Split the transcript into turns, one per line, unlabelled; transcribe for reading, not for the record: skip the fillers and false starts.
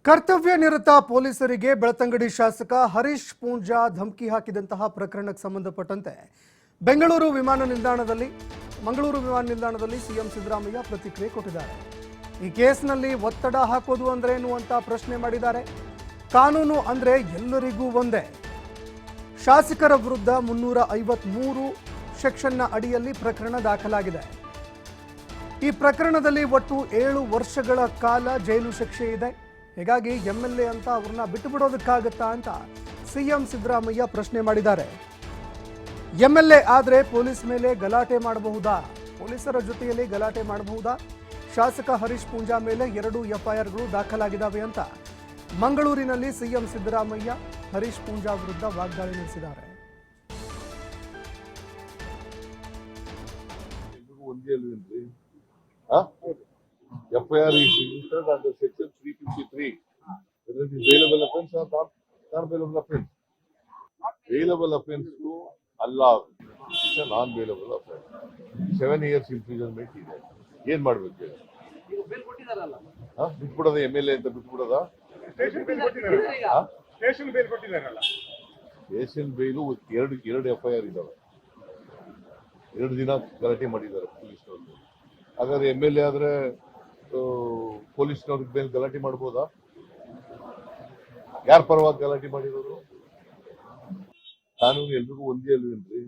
ಕರ್ತವ್ಯ ನಿರತ ಪೊಲೀಸರಿಗೆ ಬೆಳ್ತಂಗಡಿ ಶಾಸಕ ಹರೀಶ್ ಪೂಂಜಾ ಧಮಕಿ ಹಾಕಿದಂತಹ ಪ್ರಕರಣಕ್ಕೆ ಸಂಬಂಧಪಟ್ಟಂತೆ ಮಂಗಳೂರು ವಿಮಾನ ನಿಲ್ದಾಣದಲ್ಲಿ ಸಿಎಂ ಸಿದ್ದರಾಮಯ್ಯ ಪ್ರತಿಕ್ರಿಯೆ ಕೊಟ್ಟಿದ್ದಾರೆ. ಈ ಕೇಸ್ನಲ್ಲಿ ಒತ್ತಡ ಹಾಕೋದು ಅಂದ್ರೇನು ಅಂತ ಪ್ರಶ್ನೆ ಮಾಡಿದ್ದಾರೆ. ಕಾನೂನು ಅಂದ್ರೆ ಎಲ್ಲರಿಗೂ ಒಂದೇ. ಶಾಸಕರ ವಿರುದ್ಧ 353 ಸೆಕ್ಷನ್ನ ಅಡಿಯಲ್ಲಿ ಪ್ರಕರಣ ದಾಖಲಾಗಿದೆ. ಈ ಪ್ರಕರಣದಲ್ಲಿ ಒಟ್ಟು 7 ವರ್ಷಗಳ ಕಾಲ ಜೈಲು ಶಿಕ್ಷೆ ಇದೆ. ಹೀಗಾಗಿ ಎಂಎಲ್ಎ ಅಂತ ಅವ್ರನ್ನ ಬಿಟ್ಟು ಬಿಡೋದಕ್ಕಾಗತ್ತಾ ಅಂತ ಸಿಎಂ ಸಿದ್ದರಾಮಯ್ಯ ಪ್ರಶ್ನೆ ಮಾಡಿದ್ದಾರೆ. ಎಂಎಲ್ಎ ಆದ್ರೆ ಪೊಲೀಸ್ ಮೇಲೆ ಗಲಾಟೆ ಮಾಡಬಹುದಾ? ಪೊಲೀಸರ ಜೊತೆಯಲ್ಲಿ ಗಲಾಟೆ ಮಾಡಬಹುದಾ? ಶಾಸಕ ಹರೀಶ್ ಪೂಂಜಾ ಮೇಲೆ 2 ಎಫ್ಐಆರ್ಗಳು ದಾಖಲಾಗಿದ್ದಾವೆ ಅಂತ ಮಂಗಳೂರಿನಲ್ಲಿ ಸಿಎಂ ಸಿದ್ದರಾಮಯ್ಯ ಹರೀಶ್ ಪೂಂಜಾ ವಿರುದ್ಧ ವಾಗ್ದಾಳಿ ನಡೆಸಿದ್ದಾರೆ.
FIR is registered under section 353. Whether it is bailable offence or not bailable offence. Bailable offence to Allah is a non-bailable offence. 7 years imprisonment ಇದೆ. ಏನ್ ಮಾಡ್ಬೇಕು ಹೇಳಿ? ಬಿಟ್ಬಿಡೋದ MLA ಅಂತ ಬಿಟ್ಬಿಡೋದ?
ಸ್ಟೇಷನ್ ಬೇಲ್ ಕೊಟ್ಟಿದ್ದಾರಲ್ಲ.
ಸ್ಟೇಷನ್ ಬೇಲು ಎರಡು FIR ಇದಾವೆ. 2 ದಿನ ಗಲಾಟೆ ಮಾಡಿದ್ದಾರೆ ಪೊಲೀಸ್ನವರು. ಹಾಗಾದ್ರೆ MLA ಆದ್ರೆ ಪೊಲೀಸ್ನವ್ರಿಗೆ ಮೇಲೆ ಗಲಾಟೆ ಮಾಡ್ಬೋದಾ? ಯಾರ ಪರವಾಗಿ ಗಲಾಟೆ ಮಾಡಿರೋರು? ಕಾನೂನು ಎಲ್ರಿಗೂ ಒಂದೇ ಅಲ್ವೇನ್ರಿ?